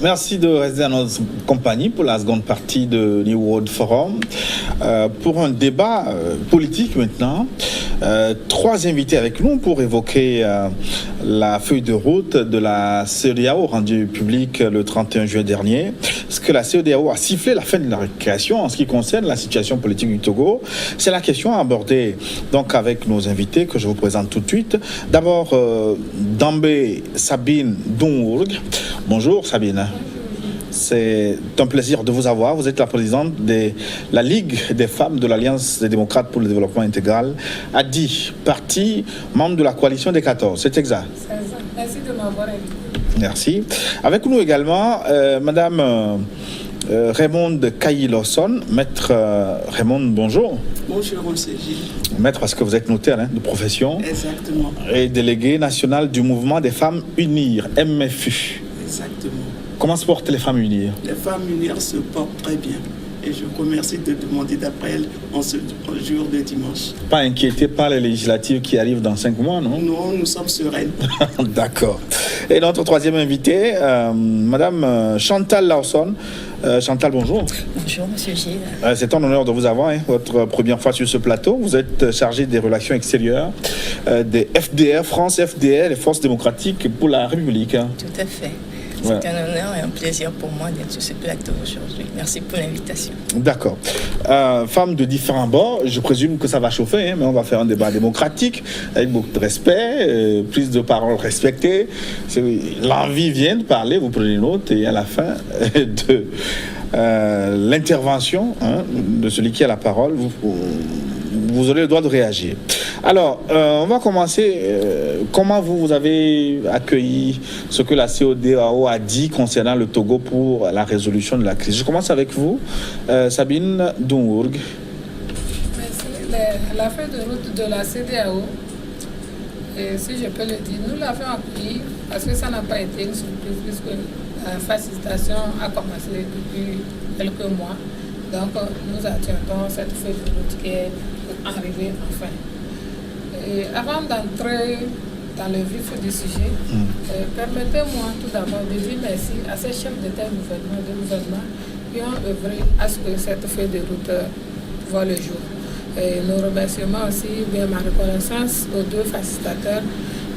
Merci de rester dans notre compagnie pour la seconde partie de New World Forum. Pour un débat politique maintenant. Trois invités avec nous pour évoquer la feuille de route de la CEDEAO rendue publique le 31 juin dernier. Est-ce que la CEDEAO a sifflé la fin de la récréation en ce qui concerne la situation politique du Togo? C'est la question à aborder donc avec nos invités que je vous présente tout de suite. D'abord, Dambé Sabine Doungourg. Bonjour Sabine. C'est un plaisir de vous avoir. Vous êtes la présidente de la Ligue des femmes de l'Alliance des démocrates pour le développement intégral, ADI, parti membre de la coalition des 14. C'est exact. C'est exact. Merci de m'avoir invité. Merci. Avec nous également, Madame Raymond Kayi-Lawson. Maître Raymond, bonjour. Bonjour, M. Gilles. Maître, parce que vous êtes notaire de profession. Exactement. Et délégué national du mouvement des femmes unir, MFU. Exactement. Comment se portent les femmes unir? Les femmes unir se portent très bien. Et je vous remercie de demander d'après elles en ce jour de dimanche. Pas inquiété par les législatives qui arrivent dans 5 mois, non? Non, nous sommes sereines. D'accord. Et notre troisième invité, Madame Chantal Lawson. Chantal, bonjour. Bonjour, Monsieur Gilles. C'est un honneur de vous avoir, votre première fois sur ce plateau. Vous êtes chargée des relations extérieures des FDR, France FDR, les Forces démocratiques pour la République. Tout à fait. C'est un honneur et un plaisir pour moi d'être sur ce plateau aujourd'hui. Merci pour l'invitation. D'accord. Femmes de différents bords, je présume que ça va chauffer, mais on va faire un débat démocratique avec beaucoup de respect, prise de parole respectée. L'envie vient de parler, vous prenez note, et à la fin de l'intervention de celui qui a la parole, vous aurez le droit de réagir. Alors, on va commencer. Comment vous avez accueilli ce que la CEDEAO a dit concernant le Togo pour la résolution de la crise? Je commence avec vous, Sabine Doungourg. Merci. La feuille de route de la CEDEAO, si je peux le dire, nous l'avons accueillie parce que ça n'a pas été une surprise puisque la facilitation a commencé depuis quelques mois. Donc, nous attendons cette feuille de route qui est arrivée enfin. Et avant d'entrer dans le vif du sujet, permettez-moi tout d'abord de dire merci à ces chefs d'État et de gouvernement qui ont œuvré à ce que cette feuille de route voit le jour. Et nos remerciements aussi, bien ma reconnaissance aux deux facilitateurs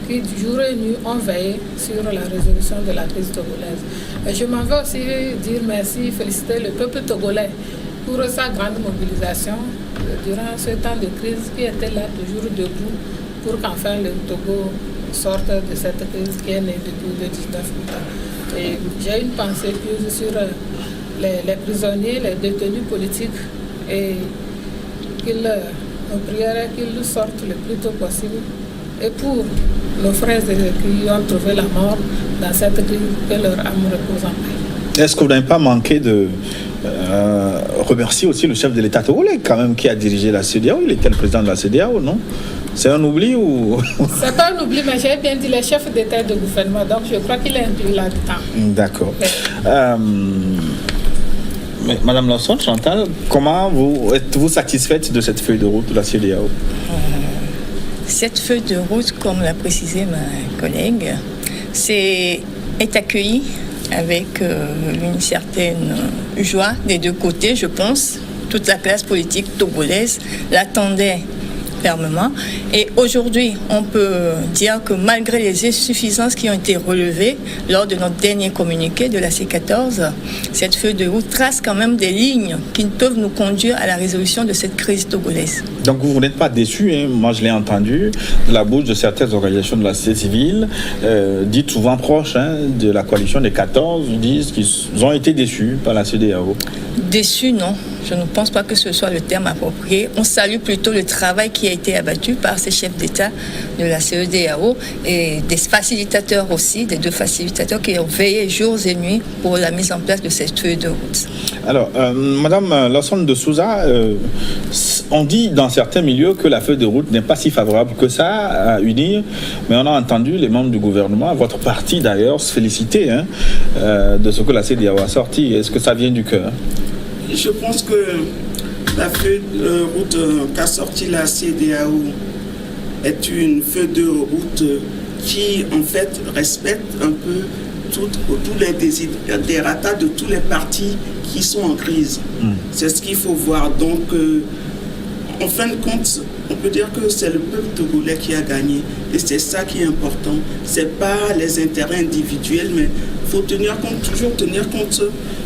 qui, jour et nuit, ont veillé sur la résolution de la crise togolaise. Et je m'en vais aussi dire merci, féliciter le peuple togolais pour sa grande mobilisation durant ce temps de crise qui était là toujours debout pour qu'enfin le Togo sorte de cette crise qui est née depuis le 19 août. Et j'ai une pensée plus sur les prisonniers, les détenus politiques et nos prières qu'ils sortent le plus tôt possible. Et pour nos frères qui ont trouvé la mort dans cette crise, que leur âme repose en paix. Est-ce que vous n'avez pas manqué de remercier aussi le chef de l'État togolais quand même qui a dirigé la CEDEAO? Il était le président de la CEDEAO, non? C'est un oubli ou... C'est pas un oubli, mais j'ai bien dit les chefs d'État et de gouvernement, donc je crois qu'il est inclus là-dedans. D'accord. Madame Lawson, Chantal, comment êtes-vous satisfaite de cette feuille de route de la CEDEAO? Cette feuille de route, comme l'a précisé ma collègue, est accueillie avec une certaine joie des deux côtés, je pense. Toute la classe politique togolaise l'attendait fermement. Et aujourd'hui, on peut dire que malgré les insuffisances qui ont été relevées lors de notre dernier communiqué de la C14, cette feuille de route trace quand même des lignes qui peuvent nous conduire à la résolution de cette crise togolaise. Donc vous n'êtes pas déçus, moi je l'ai entendu de la bouche de certaines organisations de la société civile, dites souvent proches de la coalition des 14, disent qu'ils ont été déçus par la CEDEAO. Déçus, non. Je ne pense pas que ce soit le terme approprié. On salue plutôt le travail qui a été abattu par ces chefs d'État de la CEDEAO et des facilitateurs aussi, des deux facilitateurs qui ont veillé jours et nuits pour la mise en place de cette feuille de route. Alors, Madame Lawson de Souza, on dit dans certains milieux que la feuille de route n'est pas si favorable que ça à unir, mais on a entendu les membres du gouvernement, votre parti d'ailleurs, se féliciter de ce que la CEDEAO a sorti. Est-ce que ça vient du cœur? Je pense que la feuille de route qu'a sorti la CEDEAO est une feuille de route qui, en fait, respecte un peu tous les desiderata de tous les partis qui sont en crise. C'est ce qu'il faut voir. Donc, en fin de compte, on peut dire que c'est le peuple togolais qui a gagné. Et c'est ça qui est important. Ce n'est pas les intérêts individuels, mais il faut toujours tenir compte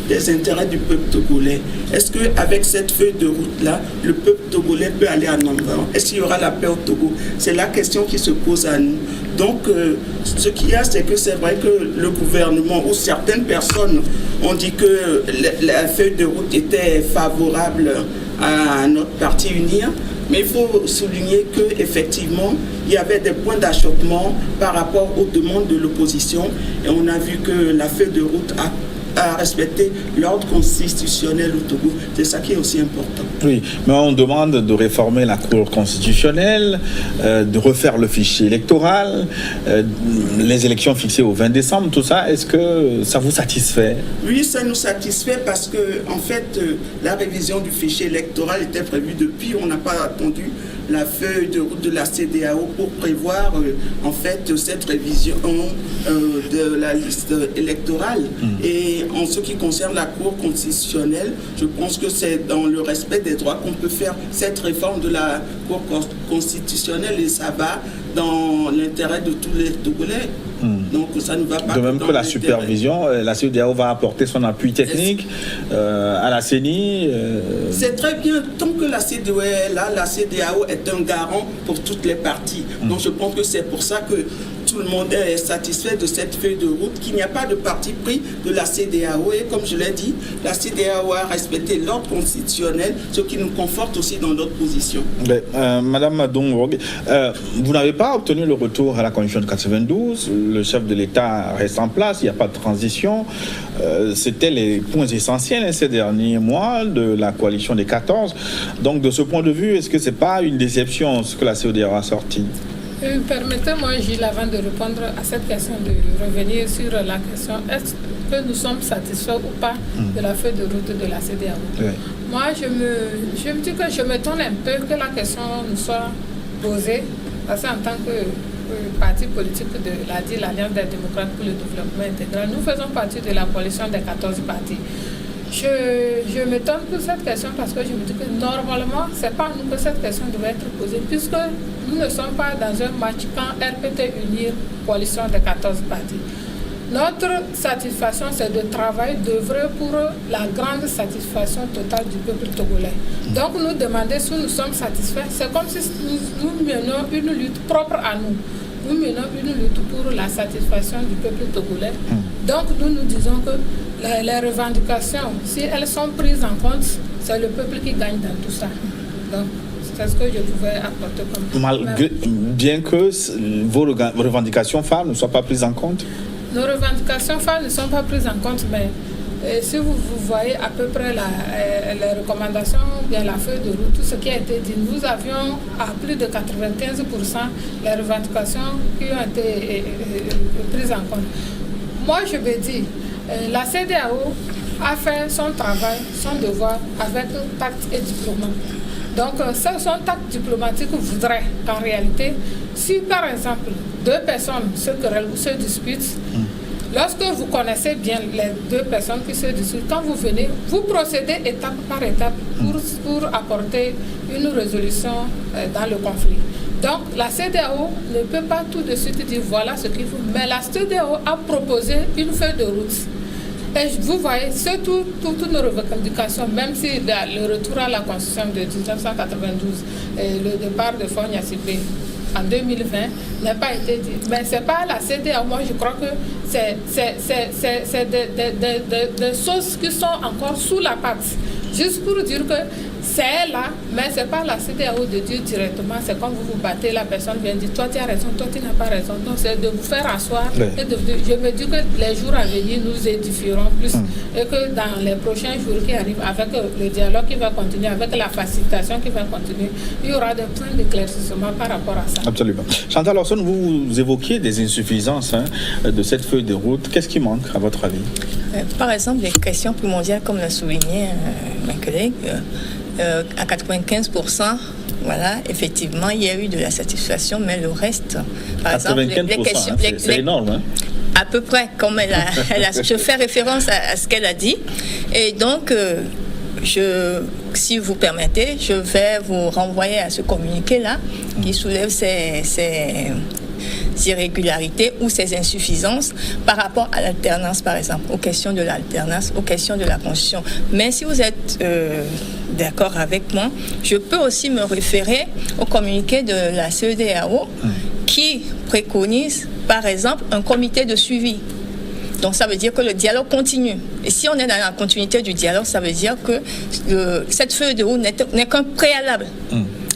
des intérêts du peuple togolais. Est-ce qu'avec cette feuille de route-là, le peuple togolais peut aller en avant? Est-ce qu'il y aura la paix au Togo? C'est la question qui se pose à nous. Donc, ce qu'il y a, c'est que c'est vrai que le gouvernement ou certaines personnes ont dit que la feuille de route était favorable à notre parti UNIR. Mais il faut souligner qu'effectivement, il y avait des points d'achoppement par rapport aux demandes de l'opposition. Et on a vu que la feuille de route a respecté l'ordre constitutionnel au Togo. C'est ça qui est aussi important. Oui, mais on demande de réformer la Cour constitutionnelle, de refaire le fichier électoral, les élections fixées au 20 décembre, tout ça. Est-ce que ça vous satisfait? Oui, ça nous satisfait parce que, en fait, la révision du fichier électoral était prévue depuis. On n'a pas attendu la feuille de route de la CEDEAO pour prévoir, en fait, cette révision de la liste électorale. Et en ce qui concerne la Cour constitutionnelle, je pense que c'est dans le respect des droits qu'on peut faire cette réforme de la Cour constitutionnelle et ça va dans l'intérêt de tous les Togolais. Donc ça ne va pas. De même que la supervision, la CEDEAO va apporter son appui technique à la CENI. C'est très bien, tant que la CEDEAO est là, la CEDEAO est un garant pour toutes les parties. Donc je pense que c'est pour ça que tout le monde est satisfait de cette feuille de route, qu'il n'y a pas de parti pris de la CEDEAO. Et comme je l'ai dit, la CEDEAO a respecté l'ordre constitutionnel, ce qui nous conforte aussi dans notre position. Madame Madong, vous n'avez pas obtenu le retour à la Constitution de 92. Le chef de l'État reste en place, il n'y a pas de transition. C'était les points essentiels ces derniers mois de la coalition des 14. Donc de ce point de vue, est-ce que ce n'est pas une déception ce que la CEDEAO a sorti? Permettez-moi, Gilles, avant de répondre à cette question, de revenir sur la question est-ce que nous sommes satisfaits ou pas de la feuille de route de la CEDEAO? Oui. Moi, je me dis que je m'étonne un peu que la question nous soit posée, parce qu'en tant que parti politique de l'Alliance des démocrates pour le développement intégral, nous faisons partie de la coalition des 14 partis. Je m'étonne pour cette question parce que je me dis que normalement, ce n'est pas à nous que cette question devait être posée, puisque nous ne sommes pas dans un match quand RPT unir coalition des 14 partis. Notre satisfaction, c'est de travailler, d'œuvrer pour la grande satisfaction totale du peuple togolais. Donc nous demander si nous sommes satisfaits, c'est comme si nous menons une lutte propre à nous. Nous menons une lutte pour la satisfaction du peuple togolais. Donc nous disons que les revendications, si elles sont prises en compte, c'est le peuple qui gagne dans tout ça. Donc c'est ce que je pouvais apporter comme bien que vos revendications phares ne soient pas prises en compte? Nos revendications phares ne sont pas prises en compte, mais si vous voyez à peu près les recommandations, bien la feuille de route, tout ce qui a été dit, nous avions à plus de 95% les revendications qui ont été prises en compte. Moi, je me dis, la CEDEAO a fait son travail, son devoir avec tact et diplomatie. Donc, son tact diplomatique voudrait qu'en réalité, si par exemple, deux personnes se querellent ou se disputent, lorsque vous connaissez bien les deux personnes qui se disputent, quand vous venez, vous procédez étape par étape pour apporter une résolution dans le conflit. Donc, la CEDEAO ne peut pas tout de suite dire voilà ce qu'il faut, mais la CEDEAO a proposé une feuille de route. Et vous voyez, c'est toutes nos revendications, même si le retour à la Constitution de 1992 et le départ de Faure Gnassingbé en 2020 n'a pas été dit. Mais ce n'est pas la CEDEAO. Moi, je crois que c'est des choses qui sont encore sous la patte. Juste pour dire que c'est là, mais ce n'est pas la CEDEAO de dire directement, c'est comme vous vous battez, la personne vient dire, toi tu as raison, toi tu n'as pas raison. Donc c'est de vous faire asseoir. Oui. Et je me dis que les jours à venir nous édifierons plus et que dans les prochains jours qui arrivent, avec le dialogue qui va continuer, avec la facilitation qui va continuer, il y aura des points d'éclaircissement par rapport à ça. Absolument. Chantal Lawson, vous évoquiez des insuffisances de cette feuille de route. Qu'est-ce qui manque à votre avis? Par exemple, les questions primordiales, comme l'a souligné ma collègue, à 95%, voilà, effectivement, il y a eu de la satisfaction, mais le reste, par 95%, exemple, c'est énorme. Hein? À peu près, comme je fais référence à ce qu'elle a dit. Et donc, si vous permettez, je vais vous renvoyer à ce communiqué-là qui soulève ces irrégularités ou ces insuffisances par rapport à l'alternance, par exemple, aux questions de l'alternance, aux questions de la Constitution. Mais si vous êtes d'accord avec moi, je peux aussi me référer au communiqué de la CEDEAO qui préconise, par exemple, un comité de suivi. Donc ça veut dire que le dialogue continue. Et si on est dans la continuité du dialogue, ça veut dire que cette feuille de route n'est qu'un préalable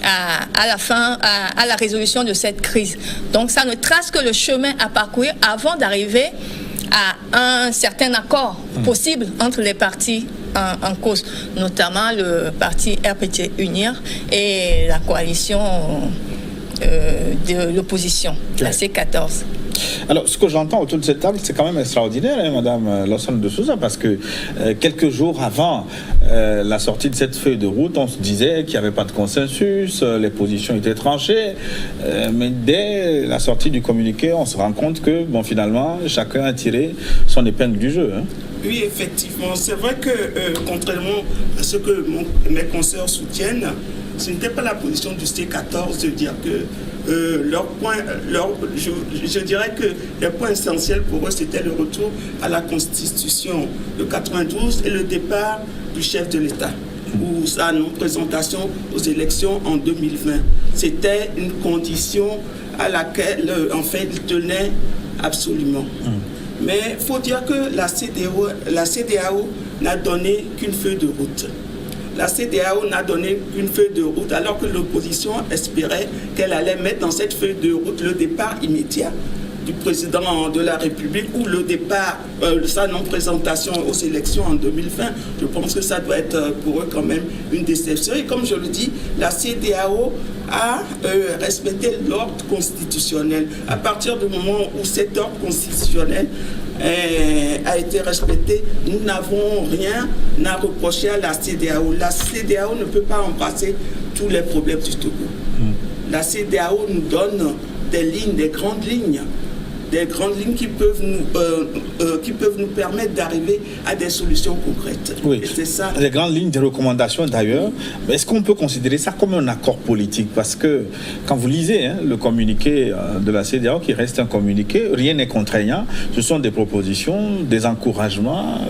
à la fin, à la résolution de cette crise. Donc ça ne trace que le chemin à parcourir avant d'arriver à un certain accord possible entre les partis en cause, notamment le parti RPT Unir et la coalition de l'opposition, la C14. Alors, ce que j'entends autour de cette table, c'est quand même extraordinaire, hein, Madame Lawson de Souza, parce que quelques jours avant la sortie de cette feuille de route, on se disait qu'il n'y avait pas de consensus, les positions étaient tranchées, mais dès la sortie du communiqué, on se rend compte que, bon, finalement, chacun a tiré son épingle du jeu. Hein. Oui, effectivement. C'est vrai que, contrairement à ce que mes consoeurs soutiennent, ce n'était pas la position du C14 de dire que je dirais que les points essentiels pour eux, c'était le retour à la Constitution de 92 et le départ du chef de l'État, ou sa non-présentation aux élections en 2020. C'était une condition à laquelle, en fait, il tenait absolument. Mais il faut dire que la CEDEAO n'a donné qu'une feuille de route. La CEDEAO n'a donné qu'une feuille de route alors que l'opposition espérait qu'elle allait mettre dans cette feuille de route le départ immédiat du président de la République ou le départ de sa non-présentation aux élections en 2020. Je pense que ça doit être pour eux quand même une déception. Et comme je le dis, la CEDEAO a respecté l'ordre constitutionnel. À partir du moment où cet ordre constitutionnel a été respecté, nous n'avons rien à reprocher à la CEDEAO. La CEDEAO ne peut pas embrasser tous les problèmes du Togo. La CEDEAO nous donne des lignes, des grandes lignes qui peuvent nous permettre d'arriver à des solutions concrètes. Oui, et c'est ça. Les grandes lignes de recommandation d'ailleurs, est-ce qu'on peut considérer ça comme un accord politique? Parce que quand vous lisez le communiqué de la CEDEAO, qui reste un communiqué, rien n'est contraignant, ce sont des propositions, des encouragements.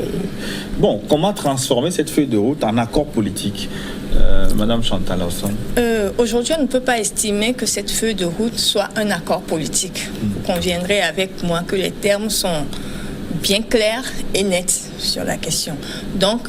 Bon, comment transformer cette feuille de route en accord politique? Madame Chantal Lawson. Aujourd'hui, on ne peut pas estimer que cette feuille de route soit un accord politique. Vous conviendrez avec moi que les termes sont bien clairs et nets sur la question. Donc,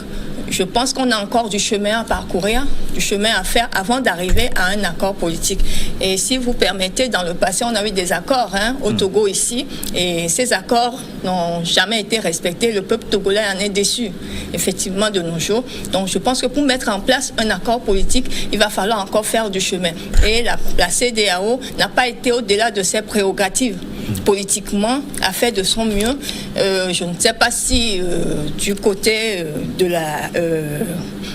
je pense qu'on a encore du chemin à parcourir, du chemin à faire avant d'arriver à un accord politique. Et si vous permettez, dans le passé, on a eu des accords au Togo ici, et ces accords n'ont jamais été respectés. Le peuple togolais en est déçu, effectivement, de nos jours. Donc je pense que pour mettre en place un accord politique, il va falloir encore faire du chemin. Et la CEDEAO n'a pas été au-delà de ses prérogatives. Politiquement, a fait de son mieux. Je ne sais pas si du côté de la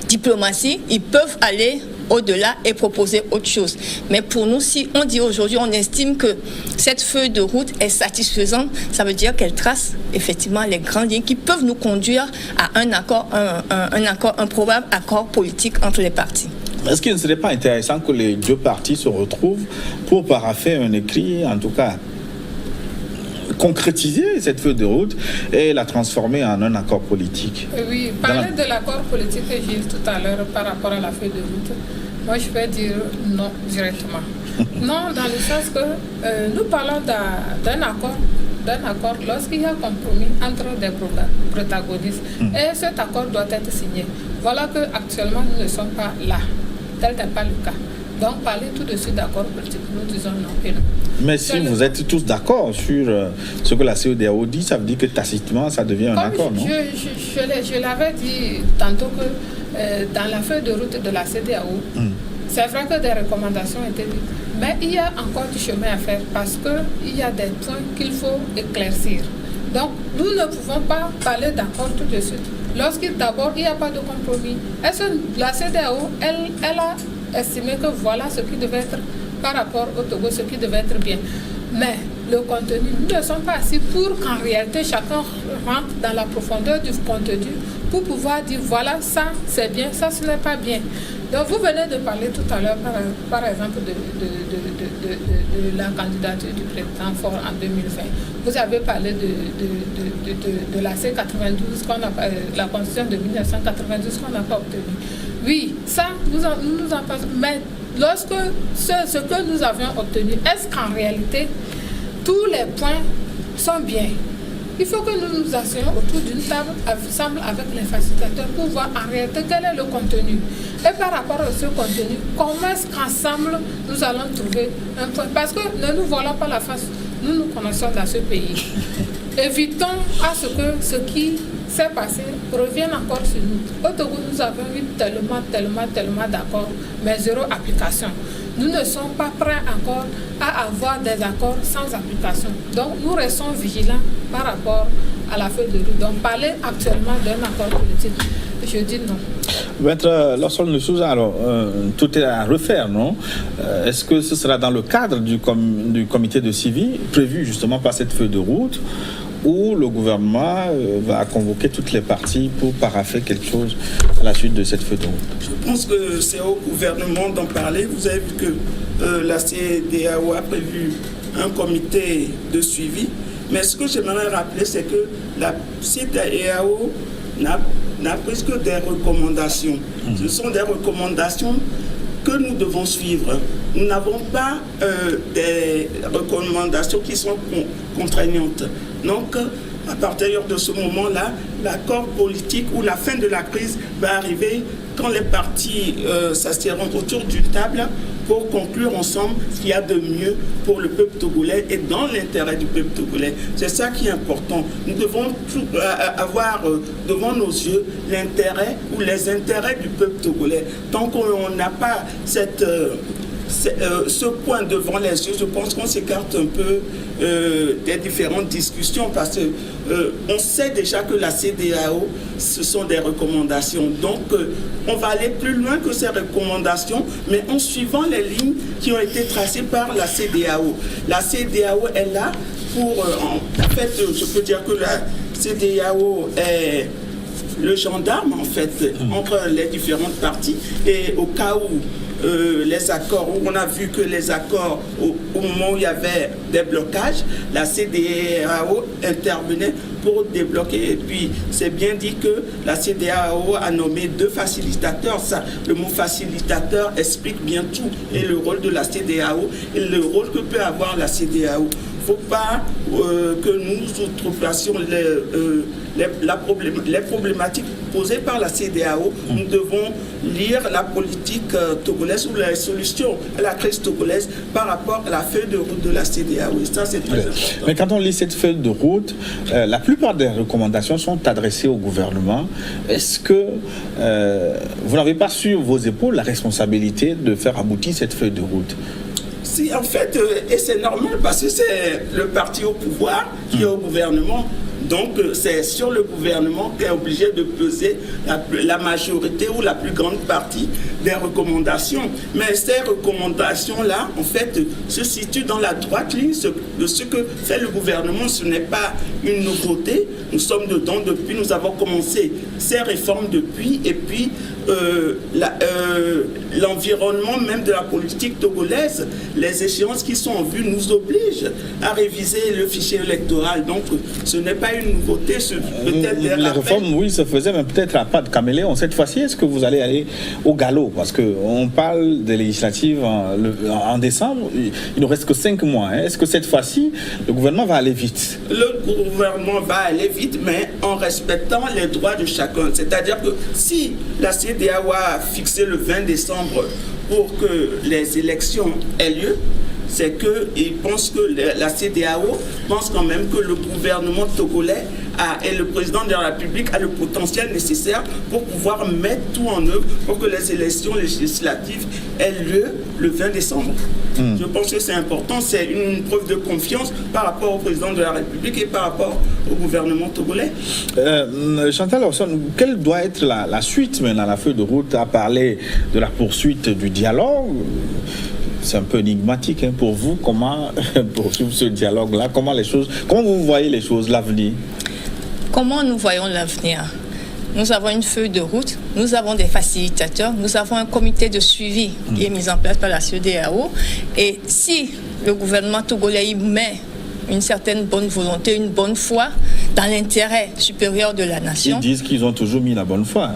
diplomatie, ils peuvent aller au-delà et proposer autre chose. Mais pour nous, si on dit aujourd'hui, on estime que cette feuille de route est satisfaisante, ça veut dire qu'elle trace effectivement les grandes lignes qui peuvent nous conduire à un accord, un probable accord politique entre les partis. Est-ce qu'il ne serait pas intéressant que les deux partis se retrouvent pour parapher un écrit, en tout cas concrétiser cette feuille de route et la transformer en un accord politique? Oui, parler de l'accord politique que j'ai dit tout à l'heure par rapport à la feuille de route, moi je vais dire non directement. Non, dans le sens que nous parlons d'un accord lorsqu'il y a compromis entre des protagonistes et cet accord doit être signé. Voilà qu'actuellement nous ne sommes pas là. Tel n'est pas le cas. Donc, parler tout de suite d'accord politique, nous disons non et non. Mais si vous êtes tous d'accord sur ce que la CEDEAO dit, ça veut dire que tacitement, ça devient un accord, non? Je l'avais dit tantôt que dans la feuille de route de la CEDEAO, c'est vrai que des recommandations étaient dites, mais il y a encore du chemin à faire parce qu'il y a des points qu'il faut éclaircir. Donc, nous ne pouvons pas parler d'accord tout de suite. D'abord, il n'y a pas de compromis. Est-ce que la CEDEAO, elle a estimé que voilà ce qui devait être par rapport au Togo, ce qui devait être bien. Mais le contenu. Nous ne sommes pas assis pour qu'en réalité chacun rentre dans la profondeur du contenu pour pouvoir dire voilà, ça c'est bien, ça ce n'est pas bien. Donc vous venez de parler tout à l'heure par exemple de la candidature du président Faure en 2020. Vous avez parlé de la C92, la constitution de 1992 qu'on n'a pas obtenue. Oui, ça nous en passons. Mais lorsque ce que nous avions obtenu, est-ce qu'en réalité tous les points sont bien? Il faut que nous nous associons autour d'une table ensemble avec les facilitateurs pour voir en réalité quel est le contenu. Et par rapport à ce contenu, comment est-ce qu'ensemble nous allons trouver un point? Parce que ne nous voilons pas la face, nous connaissons dans ce pays. Évitons à ce que ce qui s'est passé revienne encore sur nous. Au Togo, nous avons eu tellement d'accords, mais zéro application. Nous ne sommes pas prêts encore à avoir des accords sans application. Donc, nous restons vigilants par rapport à la feuille de route. Donc, parler actuellement d'un accord politique, je dis non. Maître Lorsol de Souza, alors, tout est à refaire, non? Est-ce que ce sera dans le cadre du comité de suivi prévu justement par cette feuille de route, où le gouvernement va convoquer toutes les parties pour parapher quelque chose à la suite de cette feuille de route? Je pense que c'est au gouvernement d'en parler. Vous avez vu que la CEDEAO a prévu un comité de suivi. Mais ce que j'aimerais rappeler, c'est que la CEDEAO n'a pris que des recommandations. Ce sont des recommandations que nous devons suivre. Nous n'avons pas des recommandations qui sont contraignantes. Donc, à partir de ce moment-là, l'accord politique ou la fin de la crise va arriver quand les partis s'assiedront autour d'une table pour conclure ensemble ce qu'il y a de mieux pour le peuple togolais et dans l'intérêt du peuple togolais. C'est ça qui est important. Nous devons avoir devant nos yeux l'intérêt ou les intérêts du peuple togolais. Tant qu'on n'a pas ce point devant les yeux, je pense qu'on s'écarte un peu des différentes discussions parce qu'on sait déjà que la CEDEAO, ce sont des recommandations. Donc, on va aller plus loin que ces recommandations, mais en suivant les lignes qui ont été tracées par la CEDEAO. La CEDEAO est là pour... en fait, je peux dire que la CEDEAO est le gendarme, en fait, entre les différentes parties. Et au cas où les accords, où on a vu que les accords, au moment où il y avait des blocages, la CEDEAO intervenait pour débloquer. Et puis, c'est bien dit que la CEDEAO a nommé 2 facilitateurs. Ça, le mot facilitateur explique bien tout. Et le rôle de la CEDEAO et le rôle que peut avoir la CEDEAO. Il ne faut pas que nous outrepassions les problématiques posées par la CEDEAO. Nous devons lire la politique togolaise ou les solutions à la crise togolaise par rapport à la feuille de route de la CEDEAO. Et ça, c'est très important. Mais quand on lit cette feuille de route, la plupart des recommandations sont adressées au gouvernement. Est-ce que vous n'avez pas sur vos épaules la responsabilité de faire aboutir cette feuille de route? Si, en fait, et c'est normal parce que c'est le parti au pouvoir qui est au gouvernement. Donc, c'est sur le gouvernement qui est obligé de peser la majorité ou la plus grande partie des recommandations. Mais ces recommandations-là, en fait, se situent dans la droite ligne de ce que fait le gouvernement. Ce n'est pas une nouveauté. Nous sommes dedans depuis, nous avons commencé ces réformes depuis, et puis l'environnement même de la politique togolaise, les échéances qui sont en vue nous obligent à réviser le fichier électoral. Donc, ce n'est pas une nouveauté. Peut-être les réformes, oui, se faisaient, mais peut-être à pas de caméléon. Cette fois-ci, est-ce que vous allez aller au galop? Parce qu'on parle des législatives en décembre, il ne reste que 5 mois. Hein. Est-ce que cette fois-ci, le gouvernement va aller vite? Le gouvernement va aller vite, mais en respectant les droits de chacun. C'est-à-dire que si la CEDEAO a fixé le 20 décembre pour que les élections aient lieu, c'est qu'ils pensent que la CEDEAO pense quand même que le gouvernement togolais et le président de la République a le potentiel nécessaire pour pouvoir mettre tout en œuvre pour que les élections législatives aient lieu le 20 décembre. Je pense que c'est important, c'est une preuve de confiance par rapport au président de la République et par rapport au gouvernement togolais. Chantal Orson, quelle doit être la suite maintenant, la feuille de route, à parler de la poursuite du dialogue? c'est un peu énigmatique pour vous. Comment poursuivre ce dialogue-là? Comment vous voyez les choses, l'avenir? Comment nous voyons l'avenir? Nous avons une feuille de route, nous avons des facilitateurs, nous avons un comité de suivi qui est mis en place par la CEDEAO. Et si le gouvernement togolais y met une certaine bonne volonté, une bonne foi dans l'intérêt supérieur de la nation. Ils disent qu'ils ont toujours mis la bonne foi.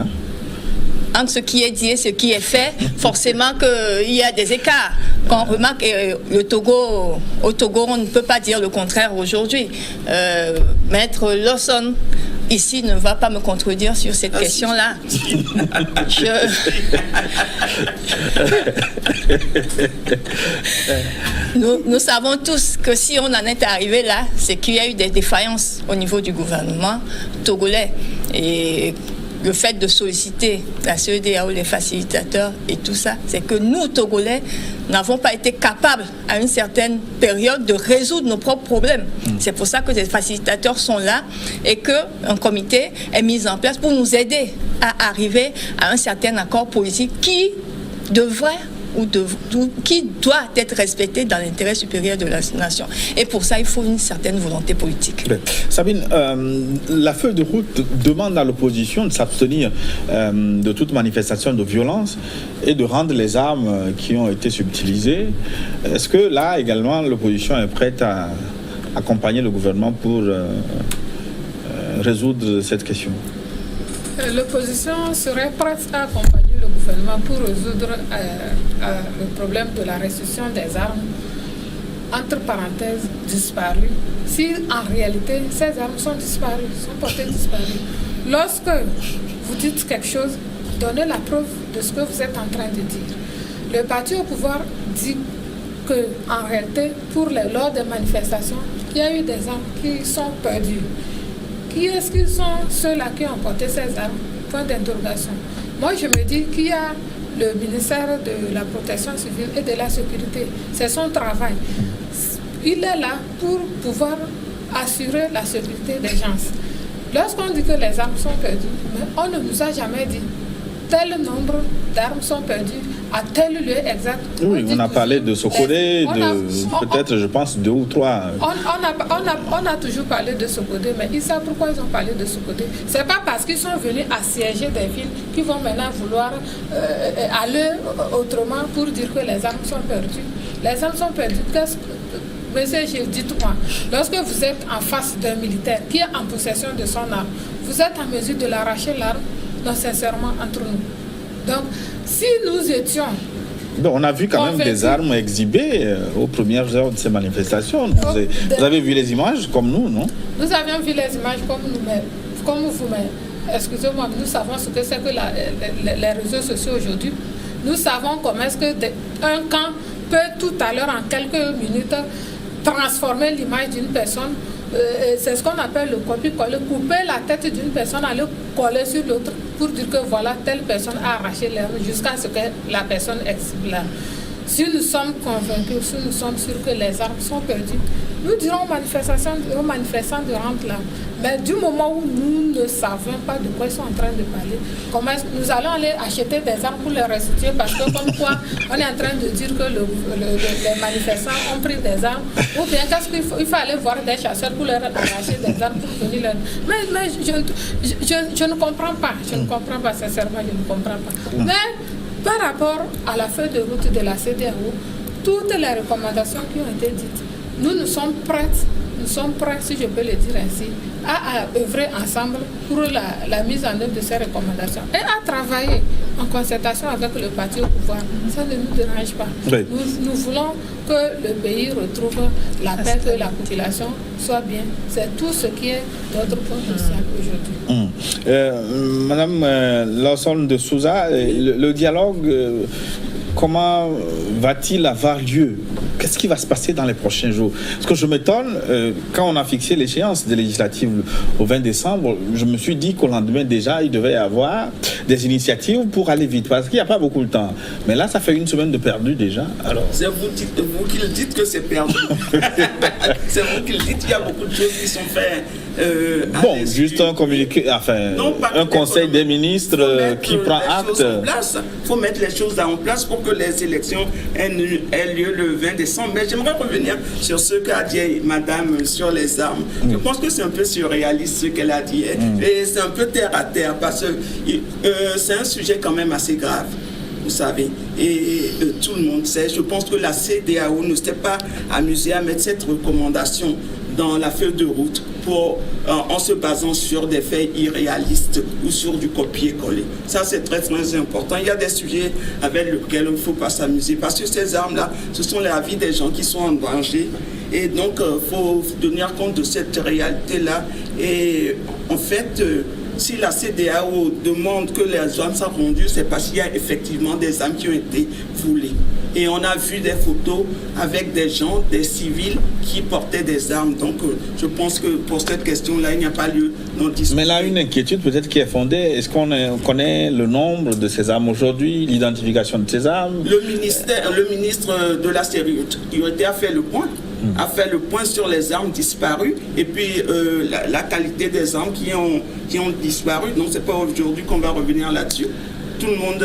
Entre ce qui est dit et ce qui est fait, forcément qu'il y a des écarts. Quand on remarque au Togo, on ne peut pas dire le contraire aujourd'hui. Maître Lawson, ici, ne va pas me contredire sur cette question-là. Nous savons tous que si on en est arrivé là, c'est qu'il y a eu des défaillances au niveau du gouvernement togolais. Et le fait de solliciter la CEDEAO, les facilitateurs et tout ça, c'est que nous, Togolais, n'avons pas été capables à une certaine période de résoudre nos propres problèmes. C'est pour ça que les facilitateurs sont là et qu'un comité est mis en place pour nous aider à arriver à un certain accord politique qui devrait qui doit être respecté dans l'intérêt supérieur de la nation. Et pour ça, il faut une certaine volonté politique. Sabine, la feuille de route demande à l'opposition de s'abstenir de toute manifestation de violence et de rendre les armes qui ont été subtilisées. Est-ce que là, également, l'opposition est prête à accompagner le gouvernement pour résoudre cette question? L'opposition serait prête à accompagner le gouvernement pour résoudre le problème de la restitution des armes, entre parenthèses, disparues. Si en réalité, ces armes sont disparues, sont portées disparues. Lorsque vous dites quelque chose, donnez la preuve de ce que vous êtes en train de dire. Le parti au pouvoir dit qu'en réalité, lors des manifestations, il y a eu des armes qui sont perdues. Qui est-ce qu'ils sont ceux-là qui ont porté ces armes? Point d'interrogation. Moi, je me dis qu'il y a le ministère de la Protection civile et de la Sécurité. C'est son travail. Il est là pour pouvoir assurer la sécurité des gens. Lorsqu'on dit que les armes sont perdues, mais on ne nous a jamais dit tel nombre d'armes sont perdues à tel lieu exact. Oui, on a parlé de Sokodé, peut-être, je pense, 2 ou 3. On a toujours parlé de Sokodé, mais ils savent pourquoi ils ont parlé de Sokodé. C'est pas parce qu'ils sont venus assiéger des villes qu'ils vont maintenant vouloir aller autrement pour dire que les armes sont perdues. Les armes sont perdues. Monsieur, dites-moi, lorsque vous êtes en face d'un militaire qui est en possession de son arme, vous êtes en mesure de l'arracher l'arme? Non, sincèrement, entre nous. Donc, si nous étions... On a vu quand même des armes exhibées aux premières heures de ces manifestations. Vous avez vu les images comme nous, non? Nous avions vu les images comme nous, mais comme vous, mais excusez-moi, nous savons ce que c'est que les réseaux sociaux aujourd'hui. Nous savons comment est-ce qu'un camp peut tout à l'heure, en quelques minutes, transformer l'image d'une personne. C'est ce qu'on appelle le copie-coller, couper la tête d'une personne, aller coller sur l'autre pour dire que voilà, telle personne a arraché l'arme jusqu'à ce que la personne exhibe l'arme. Si nous sommes convaincus, si nous sommes sûrs que les armes sont perdues, nous dirons aux manifestants de rendre l'arme. Mais du moment où nous ne savons pas de quoi ils sont en train de parler, comment nous allons aller acheter des armes pour les restituer parce que comme quoi on est en train de dire que les manifestants ont pris des armes, ou bien qu'est-ce qu'il faut, il faut aller voir des chasseurs pour leur arracher des armes pour venir leur... Mais je ne comprends pas, sincèrement, je ne comprends pas. Mais par rapport à la feuille de route de la CEDEAO, toutes les recommandations qui ont été dites, nous sommes prêts, si je peux le dire ainsi, à œuvrer ensemble pour la mise en œuvre de ces recommandations et à travailler en concertation avec le parti au pouvoir. Ça ne nous dérange pas. Oui. Nous voulons que le pays retrouve la paix, que la population soit bien. C'est tout ce qui est notre point de aujourd'hui. Madame Lawson de Souza, le dialogue, comment va-t-il avoir lieu? Qu'est-ce qui va se passer dans les prochains jours? Parce que je m'étonne, quand on a fixé l'échéance des législatives au 20 décembre, je me suis dit qu'au lendemain déjà, il devait y avoir des initiatives pour aller vite, parce qu'il n'y a pas beaucoup de temps. Mais là, ça fait 1 semaine de perdu déjà. Alors... C'est vous qui le dites que c'est perdu. C'est vous qui le dites, il y a beaucoup de choses qui sont faites juste un communiqué, enfin, un conseil des ministres qui prend acte. Il faut mettre les choses en place pour que les élections aient lieu le 20 décembre. Mais j'aimerais revenir sur ce qu'a dit Madame sur les armes. Je pense que c'est un peu surréaliste ce qu'elle a dit. Et c'est un peu terre à terre parce que c'est un sujet quand même assez grave. Vous savez, et tout le monde sait. Je pense que la CEDEAO ne s'est pas amusée à mettre cette recommandation dans la feuille de route en se basant sur des faits irréalistes ou sur du copier-coller. Ça, c'est très, très important. Il y a des sujets avec lesquels il ne faut pas s'amuser parce que ces armes-là, ce sont la vie des gens qui sont en danger. Et donc, il faut tenir compte de cette réalité-là. Et en fait, si la CEDEAO demande que les armes soient rendues, c'est parce qu'il y a effectivement des armes qui ont été volées. Et on a vu des photos avec des gens, des civils qui portaient des armes. Donc, je pense que pour cette question-là, il n'y a pas lieu d'en discuter. Mais là, une inquiétude peut-être qui est fondée. Est-ce qu'on connaît le nombre de ces armes aujourd'hui, l'identification de ces armes? Le ministre de la Sécurité a fait le point. A fait le point sur les armes disparues et puis la qualité des armes qui ont disparu. Donc, c'est pas aujourd'hui qu'on va revenir là-dessus. Tout le monde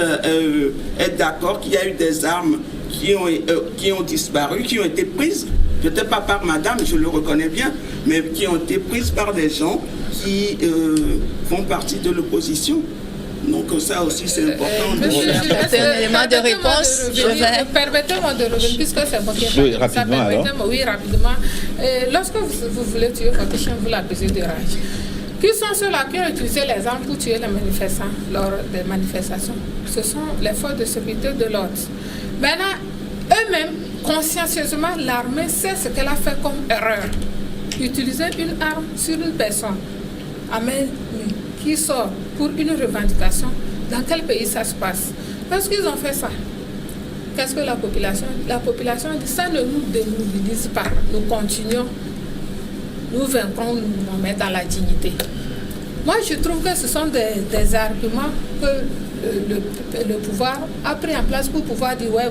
est d'accord qu'il y a eu des armes qui ont disparu, qui ont été prises, peut-être pas par madame, je le reconnais bien, mais qui ont été prises par des gens qui font partie de l'opposition. Donc ça aussi c'est important. C'est un élément de réponse. Permettez-moi de revenir, puisque c'est moi qui ai parlé. Oui, rapidement alors. Oui, rapidement. Lorsque vous voulez tuer votre chien, vous l'accusez de rage. Qui sont ceux-là qui ont utilisé les armes pour tuer les manifestants lors des manifestations? Ce sont les forces de sécurité de l'ordre. Maintenant, eux-mêmes, consciencieusement, l'armée sait ce qu'elle a fait comme erreur. Utiliser une arme sur une personne à main nue qui sort pour une revendication, dans quel pays ça se passe? Parce qu'ils ont fait ça. Qu'est-ce que la population dit? La population dit ça ne nous démobilise pas. Nous continuons. Nous vaincrons, nous nous mettons dans la dignité. Moi, je trouve que ce sont des arguments que le pouvoir a pris en place pour pouvoir dire ouais,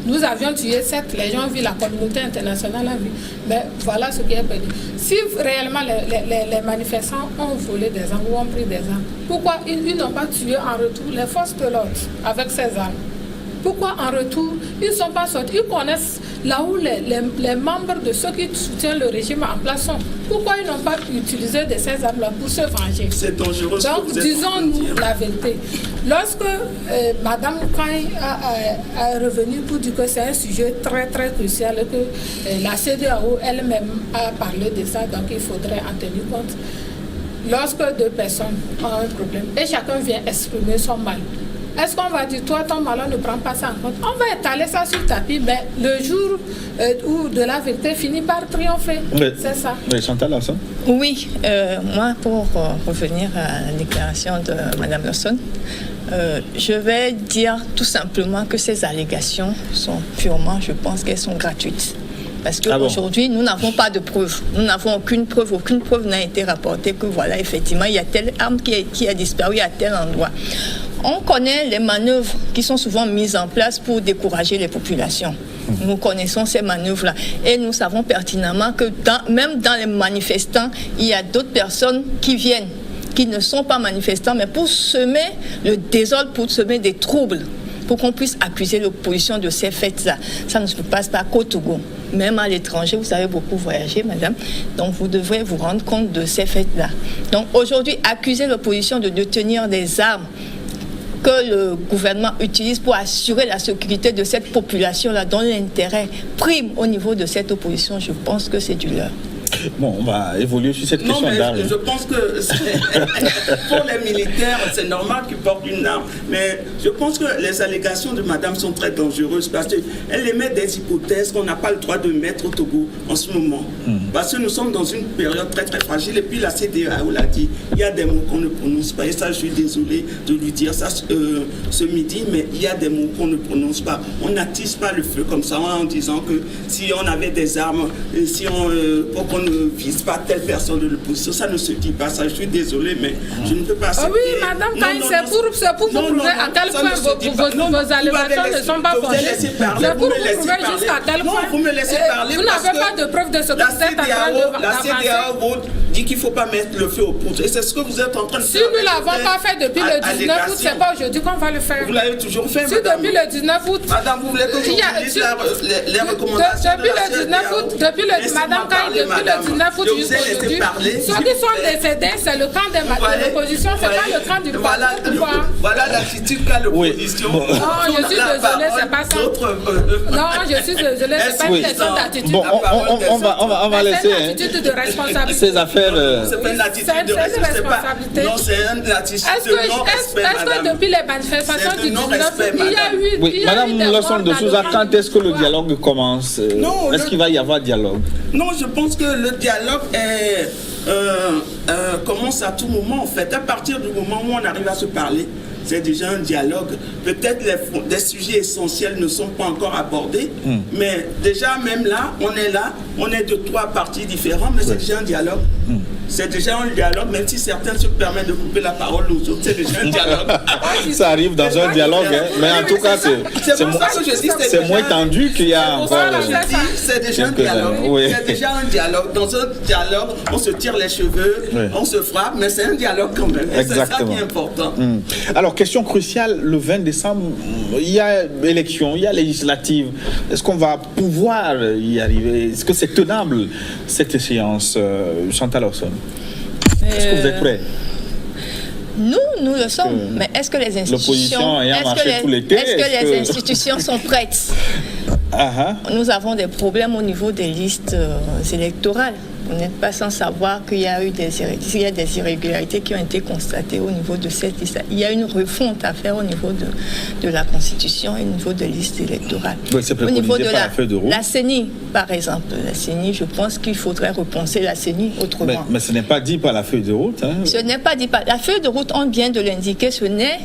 nous avions tué 7, les gens ont vu, la communauté internationale a vu. Mais voilà ce qui est perdu. Si réellement les manifestants ont volé des armes ou ont pris des armes, pourquoi ils n'ont pas tué en retour les forces de l'ordre avec ces armes? Pourquoi en retour, ils ne sont pas sortis? Ils connaissent là où les membres de ceux qui soutiennent le régime en place sont. Pourquoi ils n'ont pas utilisé de ces armes-là pour se venger? C'est dangereux. Donc, disons-nous la vérité. Lorsque Mme Kain a revenu pour dire que c'est un sujet très, très crucial, que la CEDEAO elle-même a parlé de ça, donc il faudrait en tenir compte. Lorsque deux personnes ont un problème et chacun vient exprimer son mal, est-ce qu'on va dire, toi, ton malheur ne prend pas ça en compte? On va étaler ça sur le tapis, mais le jour où de la vérité finit par triompher. Oui. C'est ça. Oui, Chantal Lawson. Oui, moi, pour revenir à la déclaration de Mme Lawson, je vais dire tout simplement que ces allégations sont purement, je pense qu'elles sont gratuites. Parce qu'aujourd'hui, nous n'avons pas de preuves. Nous n'avons aucune preuve n'a été rapportée que voilà, effectivement, il y a telle arme qui a disparu à tel endroit. On connaît les manœuvres qui sont souvent mises en place pour décourager les populations. Nous connaissons ces manœuvres-là. Et nous savons pertinemment que même dans les manifestants, il y a d'autres personnes qui viennent, qui ne sont pas manifestants, mais pour semer le désordre, pour semer des troubles, pour qu'on puisse accuser l'opposition de ces faits-là. Ça ne se passe pas qu'au Togo. Même à l'étranger, vous avez beaucoup voyagé, madame. Donc, vous devrez vous rendre compte de ces faits-là. Donc, aujourd'hui, accuser l'opposition de détenir des armes que le gouvernement utilise pour assurer la sécurité de cette population-là, dont l'intérêt prime au niveau de cette opposition, je pense que c'est du leurre. Bon, on va évoluer sur cette question d'armes. Je pense que pour les militaires, c'est normal qu'ils portent une arme. Mais je pense que les allégations de madame sont très dangereuses parce qu'elle émet des hypothèses qu'on n'a pas le droit de mettre au Togo en ce moment. Parce que nous sommes dans une période très très fragile. Et puis la CEDEAO l'a dit, il y a des mots qu'on ne prononce pas. Et ça, je suis désolé de lui dire ça ce midi, mais il y a des mots qu'on ne prononce pas. On n'attise pas le feu comme ça en disant que si on avait des armes, pour qu'on on ne vise pas telle personne de l'opposition. Ça ne se dit pas ça. Je suis désolé, mais je ne peux pas accepter. Oui, madame, c'est pour vous prouver à quel point vos allégations ne sont pas fondées. C'est pour vous prouver jusqu'à quel point vous me laissez parler. Vous n'avez pas de preuve de ce que vous êtes en train de La CEDEAO dit qu'il ne faut pas mettre le feu aux poudres. Et c'est ce que vous êtes en train de faire. Si nous ne l'avons pas fait depuis le 19 août, c'est pas aujourd'hui qu'on va le faire. Vous l'avez toujours fait, si madame. Depuis le 19 août. Madame, vous voulez que je vous lise les recommandations depuis le 19 août, depuis le 19 août jusqu'aujourd'hui, ceux qui sont décédés, c'est le camp de l'opposition, c'est pas le camp du pouvoir. Voilà l'attitude qu'a l'opposition. Non, je suis désolée, c'est pas ça. Non, je suis désolée, c'est pas une question d'attitude. Bon, on va laisser. C'est une attitude de responsabilité. Ces affaires. C'est pas une attitude de responsabilité. Non, c'est une attitude de non-respect, madame. Est-ce que depuis les manifestations du 19 août, il y a eu. Oui, madame Lawson de Souza, quand est-ce que le dialogue commence? Est-ce qu'il va y avoir dialogue? Non, je pense que le dialogue commence à tout moment, en fait. À partir du moment où on arrive à se parler, c'est déjà un dialogue. Peut-être des sujets essentiels ne sont pas encore abordés, mais déjà même là, on est de 3 parties différentes, mais c'est déjà un dialogue. C'est déjà un dialogue, même si certains se permettent de couper la parole aux autres, c'est déjà un dialogue. Ça arrive dans un dialogue, mais en tout cas, c'est moins tendu qu'il y a encore. C'est déjà un dialogue. C'est déjà un dialogue. Dans un dialogue, on se tire les cheveux, on se frappe, mais c'est un dialogue quand même. Et c'est ça qui est important. Alors, question cruciale, le 20 décembre, il y a élection, il y a législative. Est-ce qu'on va pouvoir y arriver? Est-ce que c'est tenable, cette échéance, Chantal Lawson? Est-ce que vous êtes prêts? Nous le sommes. Mais est-ce que les institutions, les institutions sont prêtes? Nous avons des problèmes au niveau des listes électorales. Vous n'êtes pas sans savoir qu'il y a eu des irrégularités qui ont été constatées au niveau de cette liste. Il y a une refonte à faire au niveau de la Constitution et au niveau de liste électorale. Oui, au niveau de la CENI, par exemple. La CENI, je pense qu'il faudrait repenser la CENI autrement. Mais ce n'est pas dit par la feuille de route. Ce n'est pas dit par la feuille de route, on vient de l'indiquer, ce n'est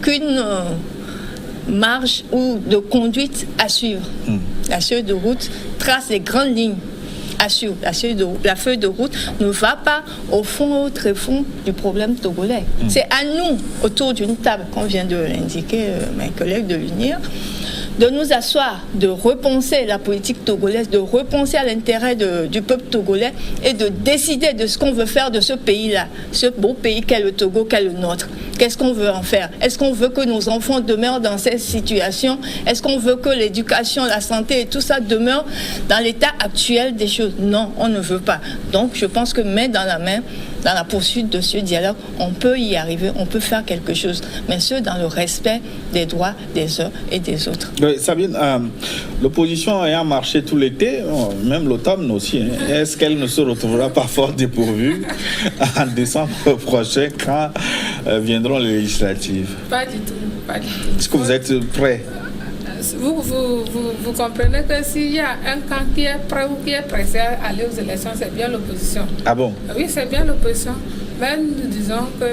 qu'une marge ou de conduite à suivre. La feuille de route trace les grandes lignes. Assure, la feuille de route ne va pas au fond, au tréfonds du problème togolais. C'est à nous, autour d'une table, comme vient de l'indiquer mes collègues de l'UNIR, de nous asseoir, de repenser la politique togolaise, de repenser à l'intérêt du peuple togolais et de décider de ce qu'on veut faire de ce pays-là, ce beau pays qu'est le Togo, qu'est le nôtre. Qu'est-ce qu'on veut en faire? Est-ce qu'on veut que nos enfants demeurent dans cette situation? Est-ce qu'on veut que l'éducation, la santé et tout ça demeure dans l'état actuel des choses? Non, on ne veut pas. Donc je pense que main dans la main, dans la poursuite de ce dialogue, on peut y arriver, on peut faire quelque chose, mais ce dans le respect des droits des uns et des autres. Oui, Sabine, l'opposition ayant marché tout l'été, même l'automne aussi, est-ce qu'elle ne se retrouvera pas fort dépourvue en décembre prochain quand viendront les législatives? Pas du tout, pas du tout. Est-ce que vous êtes prêts? Vous comprenez que s'il y a un camp qui est prêt ou qui est pressé à aller aux élections, c'est bien l'opposition. Ah bon? Oui, c'est bien l'opposition. Mais nous disons que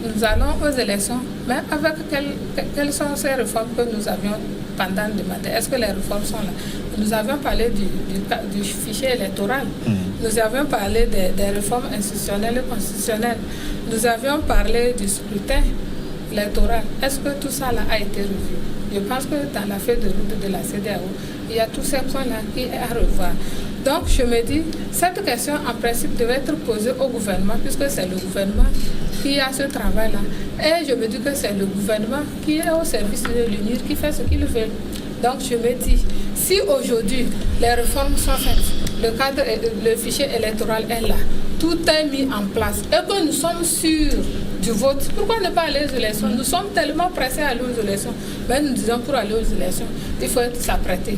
nous allons aux élections, mais avec quelles sont ces réformes que nous avions pendant demandé? Est-ce que les réformes sont là? Nous avions parlé du fichier électoral. Nous avions parlé des réformes institutionnelles et constitutionnelles. Nous avions parlé du scrutin électoral. Est-ce que tout ça là a été revu? Je pense que dans la feuille de route de la CEDEAO, il y a tous ces points-là qui est à revoir. Donc je me dis, cette question en principe devait être posée au gouvernement, puisque c'est le gouvernement qui a ce travail-là. Et je me dis que c'est le gouvernement qui est au service de l'UNIR, qui fait ce qu'il veut. Donc je me dis, si aujourd'hui les réformes sont faites, le fichier électoral est là, tout est mis en place, et que nous sommes sûrs du vote, pourquoi ne pas aller aux élections? Nous sommes tellement pressés à aller aux élections. Mais nous disons, pour aller aux élections, il faut s'apprêter.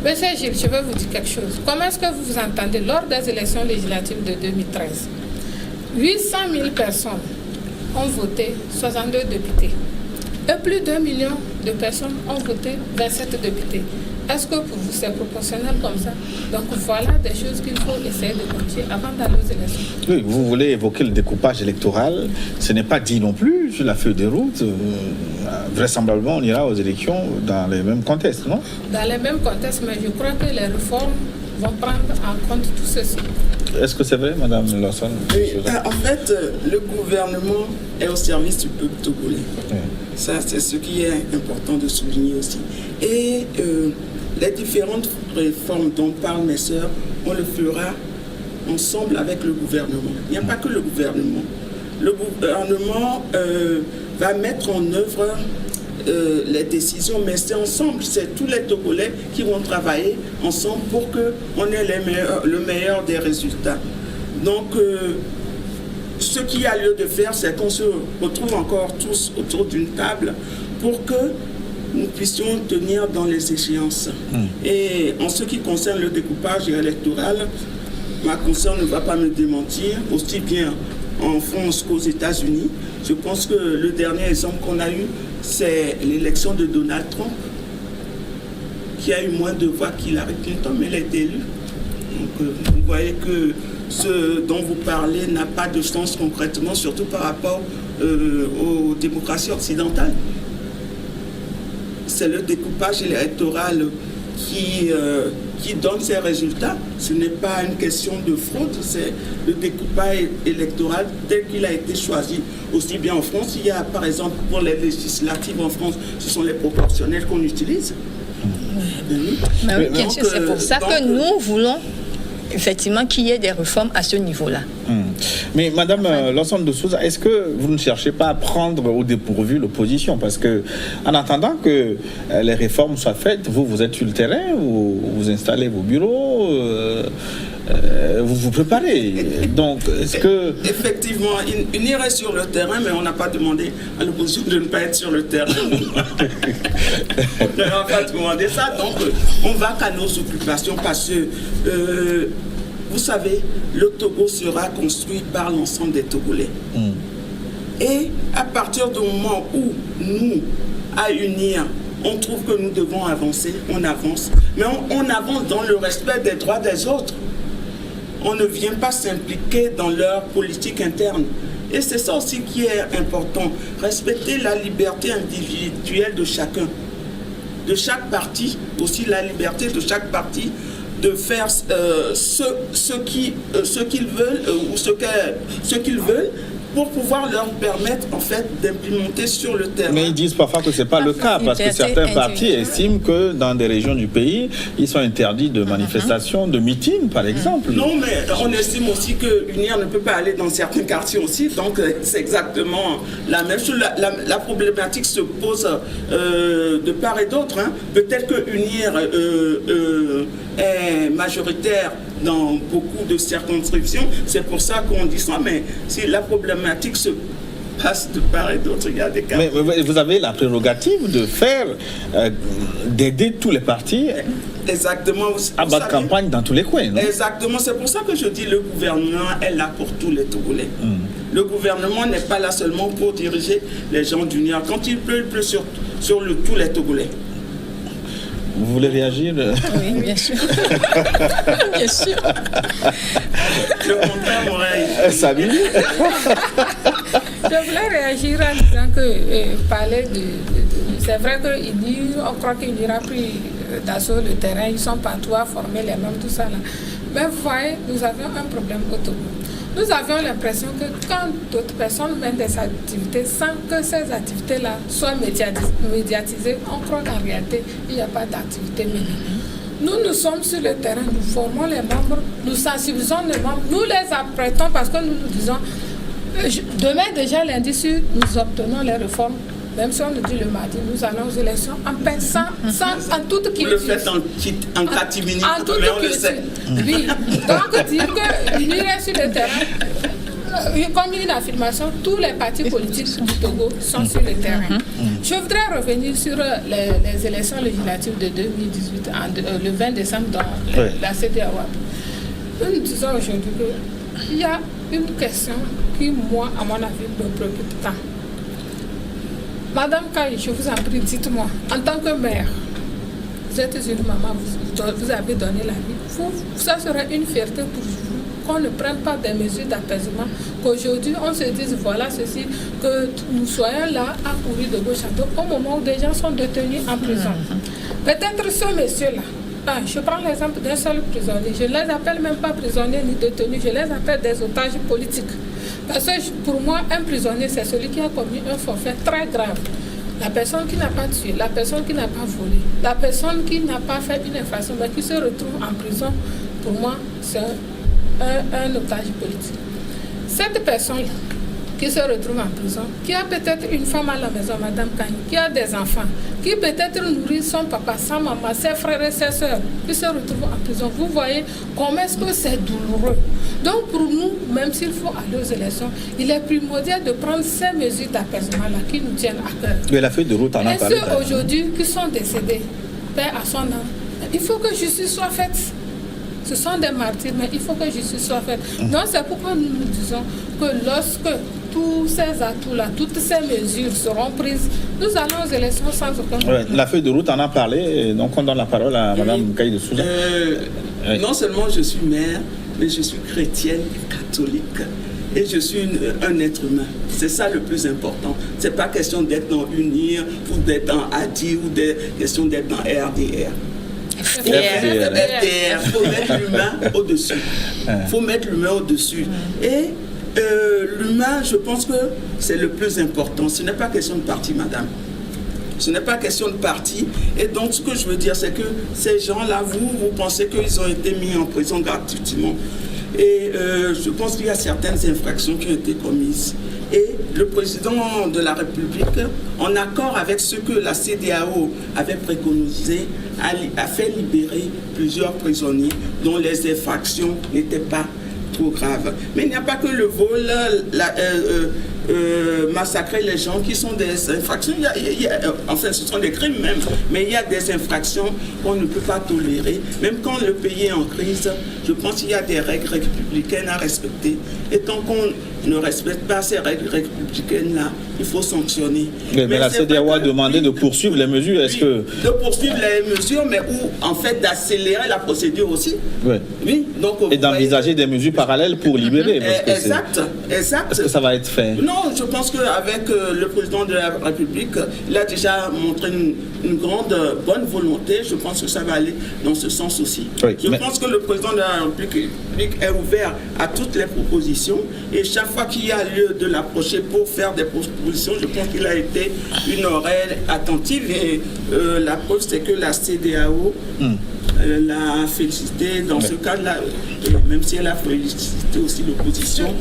Monsieur Gilles, je vais vous dire quelque chose. Comment est-ce que vous vous entendez lors des élections législatives de 2013? 800 000 personnes ont voté 62 députés. Et plus d'1 million de personnes ont voté 27 députés. Est-ce que pour vous c'est proportionnel comme ça? Donc voilà des choses qu'il faut essayer de corriger avant d'aller aux élections. Oui, vous voulez évoquer le découpage électoral. Ce n'est pas dit non plus sur la feuille de route. Vraisemblablement, on ira aux élections dans les mêmes contextes, non? Dans les mêmes contextes, mais je crois que les réformes vont prendre en compte tout ceci. Est-ce que c'est vrai, Madame Lawson? Oui, en fait, le gouvernement est au service du peuple togolais. Oui. Ça, c'est ce qui est important de souligner aussi. Et les différentes réformes dont parlent mes sœurs, on le fera ensemble avec le gouvernement. Il n'y a pas que le gouvernement. Le gouvernement va mettre en œuvre les décisions, mais c'est ensemble, c'est tous les Togolais qui vont travailler ensemble pour qu'on ait le meilleur des résultats. Donc, ce qu'il y a lieu de faire, c'est qu'on se retrouve encore tous autour d'une table pour que nous puissions tenir dans les échéances. Et en ce qui concerne le découpage électoral, ma consoeur ne va pas me démentir, aussi bien en France qu'aux États-Unis. Je pense que le dernier exemple qu'on a eu, c'est l'élection de Donald Trump, qui a eu moins de voix qu'Hillary Clinton, mais elle a été élue. Donc, vous voyez que ce dont vous parlez n'a pas de sens concrètement, surtout par rapport aux démocraties occidentales. C'est le découpage électoral qui donne ces résultats. Ce n'est pas une question de fraude, c'est le découpage électoral tel qu'il a été choisi. Aussi bien en France, il y a par exemple pour les législatives en France, ce sont les proportionnels qu'on utilise. Oui, bien sûr, c'est pour ça que nous voulons effectivement qu'il y ait des réformes à ce niveau-là. Mais Madame Lawson de Souza, est-ce que vous ne cherchez pas à prendre au dépourvu l'opposition? Parce que, en attendant que les réformes soient faites, vous êtes sur le terrain, vous installez vos bureaux, vous vous préparez. Donc, est-ce que... Effectivement, il irait sur le terrain, mais on n'a pas demandé à l'opposition de ne pas être sur le terrain. On n'a pas demandé ça, donc on va qu'à nos occupations parce que... vous savez, le Togo sera construit par l'ensemble des Togolais. Et à partir du moment où nous, à unir, on trouve que nous devons avancer, on avance. Mais on avance dans le respect des droits des autres. On ne vient pas s'impliquer dans leur politique interne. Et c'est ça aussi qui est important. Respecter la liberté individuelle de chacun. De chaque parti, aussi la liberté de chaque parti de faire ce qu'ils veulent ou ce qu'ils veulent pour pouvoir leur permettre en fait d'implémenter sur le terrain. Mais ils disent parfois que ce n'est pas le cas parce que certains partis estiment que dans des régions du pays, ils sont interdits de manifestations, de meetings par exemple. Non, mais on estime aussi que l'UNIR ne peut pas aller dans certains quartiers aussi, donc c'est exactement la même chose. La problématique se pose de part et d'autre. Peut-être que l'UNIR est majoritaire dans beaucoup de circonscriptions, c'est pour ça qu'on dit ça, mais si la problématique se passe de part et d'autre, il y a des cas. Mais vous avez la prérogative de faire, d'aider tous les partis exactement, à battre campagne dans tous les coins, non? Exactement, c'est pour ça que je dis le gouvernement est là pour tous les Togolais. Le gouvernement n'est pas là seulement pour diriger les gens du Niger. Quand il pleut sur tous les Togolais. Vous voulez réagir? Oui, bien sûr. Bien sûr. Le contraire m'aurait... Samy? Je voulais réagir en disant que parler de c'est vrai qu'on croit qu'il n'y aura plus d'assaut le terrain, ils sont partout à former les mêmes, tout ça là. Mais vous voyez, nous avions un problème au Togo. Nous avions l'impression que quand d'autres personnes mènent des activités sans que ces activités-là soient médiatisées, on croit qu'en réalité, il n'y a pas d'activité menée. Nous sommes sur le terrain, nous formons les membres, nous sensibilisons les membres, nous les apprêtons parce que nous disons, demain déjà lundi, si nous obtenons les réformes, même si on nous dit le mardi, nous allons aux élections en paix, en toute quiétude. Vous le faites en catimini, mais on le sait. Oui, donc dire qu'il irait sur le terrain, comme une affirmation, tous les partis politiques du Togo sont sur le terrain. Je voudrais revenir sur les élections législatives de 2018, le 20 décembre dans la CEDEAO. Nous disons aujourd'hui qu'il y a une question qui, moi, à mon avis, me préoccupe tant. Madame Kaye, je vous en prie, dites-moi, en tant que mère, vous êtes une maman, vous avez donné la vie, ça serait une fierté pour vous qu'on ne prenne pas des mesures d'apaisement, qu'aujourd'hui on se dise voilà ceci, que nous soyons là à courir de gauche à droite au moment où des gens sont détenus en prison. Peut-être ce monsieur-là, Je prends l'exemple d'un seul prisonnier. Je ne les appelle même pas prisonniers ni détenus, je les appelle des otages politiques. Parce que pour moi, un prisonnier, c'est celui qui a commis un forfait très grave. La personne qui n'a pas tué, la personne qui n'a pas volé, la personne qui n'a pas fait une infraction, mais qui se retrouve en prison, pour moi, c'est un otage politique. Cette personne-là, qui se retrouve en prison, qui a peut-être une femme à la maison, Madame Kanye, qui a des enfants, qui peut-être nourrit son papa, sa maman, ses frères et ses soeurs, qui se retrouvent en prison. Vous voyez comment est-ce que c'est douloureux. Donc pour nous, même s'il faut aller aux élections, il est primordial de prendre ces mesures d'apaisement-là qui nous tiennent à cœur. Mais la feuille de route en a et parlé. ceux aujourd'hui qui sont décédés, paix à son âme, il faut que justice soit faite. Ce sont des martyrs, mais il faut que justice soit faite. Donc c'est pourquoi nous disons que lorsque tous ces atouts-là, toutes ces mesures seront prises, nous allons aux élections sans aucun problème. La feuille de route en a parlé, donc on donne la parole à Mme Kaye de Souza. Non seulement je suis mère, mais je suis chrétienne catholique. Et je suis un être humain. C'est ça le plus important. Ce n'est pas question d'être dans UNIR, ou d'être dans ADI, ou question d'être dans RDR. Il faut mettre l'humain au-dessus. Il faut mettre l'humain au-dessus. Et l'humain, je pense que c'est le plus important. Ce n'est pas question de parti, madame. Ce n'est pas question de parti. Et donc, ce que je veux dire, c'est que ces gens-là, vous pensez qu'ils ont été mis en prison gratuitement. Et je pense qu'il y a certaines infractions qui ont été commises. Et le président de la République, en accord avec ce que la CEDEAO avait préconisé, a fait libérer plusieurs prisonniers dont les infractions n'étaient pas trop graves. Mais il n'y a pas que le vol, massacrer les gens qui sont des infractions. Enfin, ce sont des crimes même, mais il y a des infractions qu'on ne peut pas tolérer. Même quand le pays est en crise, je pense qu'il y a des règles républicaines à respecter. Et tant qu'on ne respecte pas ces règles républicaines-là, il faut sanctionner. Mais la CEDEAO a demandé de poursuivre les mesures. Est-ce que... De poursuivre les mesures, mais en fait d'accélérer la procédure aussi. Oui. Donc, et d'envisager des mesures parallèles pour libérer. Exact. Est-ce que ça va être fait? Non, je pense qu'avec le président de la République, il a déjà montré une grande bonne volonté. Je pense que ça va aller dans ce sens aussi. Je pense que le président de la République est ouvert à toutes les propositions et chaque fois qu'il y a lieu de l'approcher pour faire des propositions, je pense qu'il a été une oreille attentive et la preuve c'est que la CEDEAO l'a félicité dans ce cas-là, même si elle a félicité aussi l'opposition.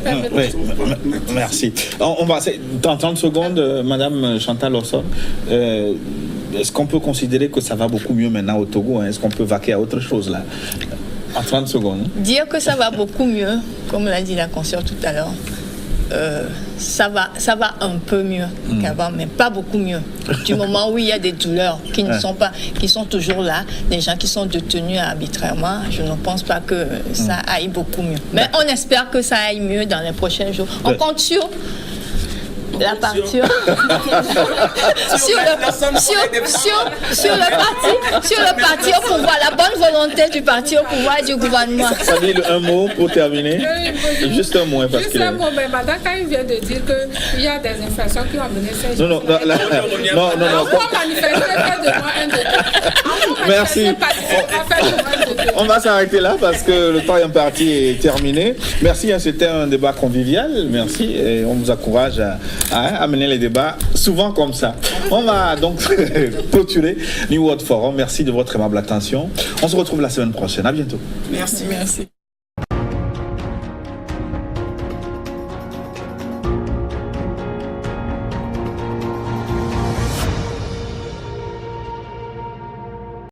Merci. On va, dans 30 secondes, Madame Chantal Orson, est-ce qu'on peut considérer que ça va beaucoup mieux maintenant au Togo? Est-ce qu'on peut vaquer à autre chose là? En 30 secondes. Dire que ça va beaucoup mieux, comme l'a dit la consoeur tout à l'heure, ça va un peu mieux qu'avant, mais pas beaucoup mieux. Du moment où il y a des douleurs qui ne sont pas, qui sont toujours là, des gens qui sont détenus arbitrairement, je ne pense pas que ça aille beaucoup mieux. Mais on espère que ça aille mieux dans les prochains jours. On compte sur la partie sur le parti au pouvoir, la bonne volonté du parti au pouvoir et du gouvernement. Ça dit un mot pour terminer. Juste un mot, parce que. Juste un mot, mais madame, quand il vient de dire qu'il y a des infractions qui ont mené ces gens. Non. Merci. On va s'arrêter là parce que le temps imparti est terminé. Merci, c'était un débat convivial. Merci et on vous encourage à mener les débats souvent comme ça. On va donc clôturer New World Forum. Merci de votre aimable attention. On se retrouve la semaine prochaine. À bientôt. Merci.